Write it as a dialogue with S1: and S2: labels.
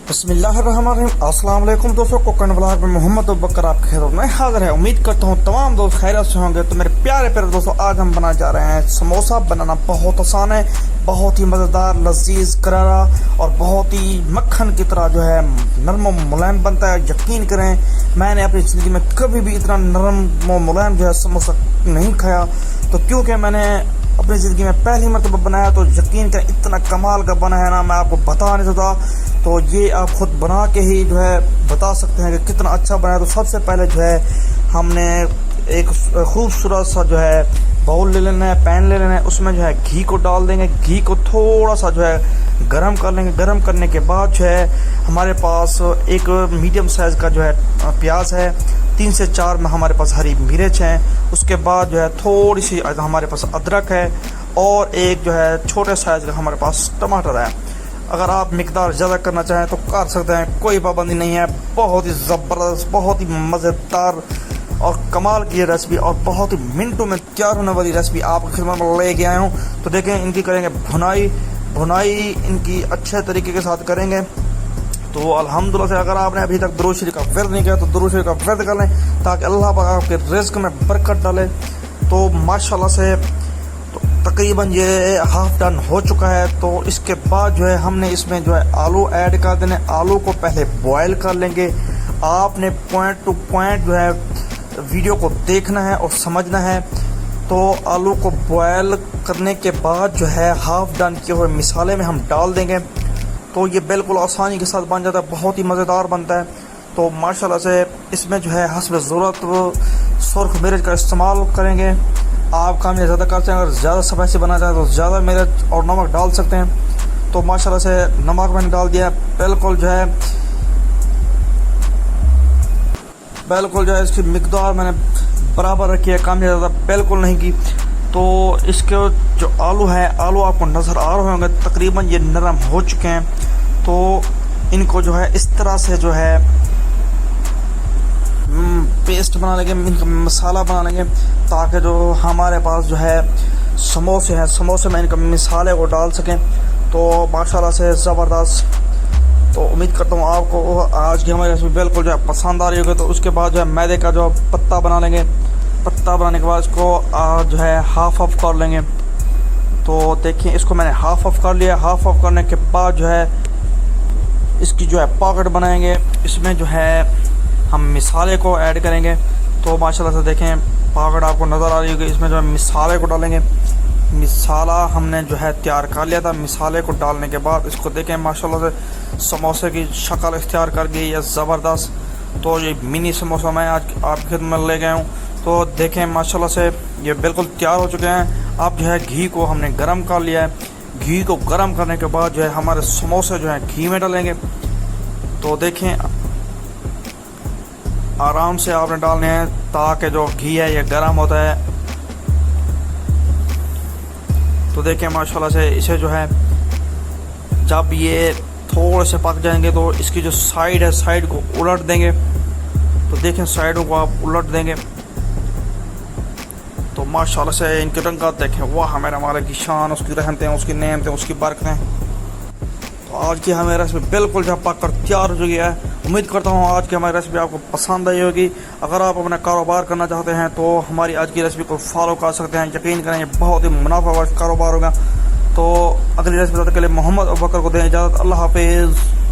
S1: बिस्मिल्लाहिर्रहमानिर्रहीम। अस्सलाम वालेकुम दोस्तों, कोकण ब्लॉग में मोहम्मद अबूबकर आपके खैर में हाजिर है। उम्मीद करता हूँ तमाम दोस्त खैरियत से होंगे। तो मेरे प्यारे प्यारे दोस्तों, आज हम बनाने जा रहे हैं समोसा। बनाना बहुत आसान है, बहुत ही मज़ेदार, लजीज, करारा और बहुत ही मक्खन की तरह जो है नरम मुलायम बनता है। यकीन करें, मैंने अपनी ज़िंदगी में कभी भी इतना नरम मुलायम जो है समोसा नहीं खाया। तो क्योंकि मैंने अपनी ज़िंदगी में पहली मरतबा बनाया, तो यकीन करें इतना कमाल का बना है ना, मैं आपको बता नहीं सकता। तो ये आप खुद बना के ही जो है बता सकते हैं कि कितना अच्छा बना है। तो सबसे पहले जो है हमने एक खूबसूरत सा जो है बाउल ले लेना है, पैन ले लेना है। उसमें जो है घी को डाल देंगे। घी को थोड़ा सा जो है गरम कर लेंगे। गरम करने के बाद जो है हमारे पास एक मीडियम साइज़ का जो है प्याज है, 3 से 4 में हमारे पास हरी मिर्च हैं। उसके बाद जो है थोड़ी सी हमारे पास अदरक है और एक जो है छोटे साइज़ का हमारे पास टमाटर है। अगर आप मिकदार ज़्यादा करना चाहें तो कर सकते हैं, कोई पाबंदी नहीं है। बहुत ही ज़बरदस्त, बहुत ही मज़ेदार और कमाल की ये रेसिपी और बहुत ही मिनटों में तैयार होने वाली रेसिपी आपकी खिदमत में लेके आया हूँ। तो देखें, इनकी करेंगे भुनाई इनकी अच्छे तरीके के साथ करेंगे। तो अल्हम्दुलिल्लाह से अगर आपने अभी तक दुरूद शरीफ का वर्द नहीं किया तो दुरूद शरीफ का वर्द कर लें, ताकि अल्लाह पाक आपके रिज़्क़ में बरकत डाले। तो माशाल्लाह से तकरीबन ये हाफ डन हो चुका है। तो इसके बाद जो है हमने इसमें जो है आलू ऐड कर देने। आलू को पहले बॉयल कर लेंगे। आपने पॉइंट टू पॉइंट जो है वीडियो को देखना है और समझना है। तो आलू को बॉयल करने के बाद जो है हाफ डन किए हुए मिसाले में हम डाल देंगे। तो ये बिल्कुल आसानी के साथ बन जाता है, बहुत ही मज़ेदार बनता है। तो माशाल्लाह से इसमें जो है हस्ब ज़रूरत सुर्ख मिर्च का इस्तेमाल करेंगे। आप काम ये ज़्यादा करते हैं, अगर ज़्यादा स्पाइसी बनाना चाहें तो ज़्यादा मिर्च और नमक डाल सकते हैं। तो माशाल्लाह से नमक मैंने डाल दिया। बिल्कुल जो है इसकी मिकदार मैंने बराबर रखी है, कम या ज़्यादा बिल्कुल नहीं की। तो इसके जो आलू है, आलू आपको नज़र आ रहे होंगे तकरीबन ये नरम हो चुके हैं। तो इनको जो है इस तरह से जो है पेस्ट बना लेंगे, इनका मसाला बना लेंगे, ताकि जो हमारे पास जो है समोसे हैं, समोसे में इनका मसाले को डाल सकें। तो माशाल्लाह से ज़बरदस्त। तो उम्मीद करता हूँ आपको आज की हमारी रेसिपी बिल्कुल जो है पसंद आ रही होगी। तो उसके बाद जो है मैदे का जो पत्ता बना लेंगे। पत्ता बनाने के बाद इसको जो है हाफ ऑफ कर लेंगे। तो देखिए, इसको मैंने हाफ ऑफ कर लिया। हाफ ऑफ करने के बाद जो है इसकी जो है पॉकेट बनाएंगे। इसमें जो है हम मिसाले को ऐड करेंगे। तो माशाल्लाह से देखें, पॉकेट आपको नज़र आ रही होगी। इसमें जो है मिसाले को डालेंगे। मिसाला हमने जो है तैयार कर लिया था। मिसाले को डालने के बाद इसको देखें, माशाल्लाह से समोसे की शक्ल इख्तियार कर गई है, ज़बरदस्त। तो ये मिनी समोसा मैं आज आपकी खिदमत में ले गया हूँ। तो देखें, माशाल्लाह से ये बिल्कुल तैयार हो चुके हैं। अब जो है घी को हमने गर्म कर लिया है। घी को गर्म करने के बाद जो है हमारे समोसे जो है घी में डालेंगे। तो देखें, आराम से आपने डालने हैं ताकि जो घी है ये गर्म होता है। तो देखें, माशाल्लाह से इसे जो है जब ये थोड़े से पक जाएंगे तो इसकी जो साइड है, साइड को उलट देंगे। तो देखें, साइडों को आप उलट देंगे तो माशाल्लाह से इनके रंगात देखें, वाह मेरे मालिक की शान, उसकी रहमतें, उसकी नेमतें, उसकी बरकतें। तो आज की हमारी रेसिपी बिल्कुल जब पक कर तैयार हो चुकी है। उम्मीद करता हूँ आज की हमारी रेसिपी आपको पसंद आई होगी। अगर आप अपना कारोबार करना चाहते हैं तो हमारी आज की रेसिपी को फॉलो कर सकते हैं। यकीन करें, ये बहुत ही मुनाफा वाला कारोबार होगा। तो अगली रेसिपी तक के लिए मोहम्मद अबूबकर को दें इजाज़त। अल्लाह हाफिज़।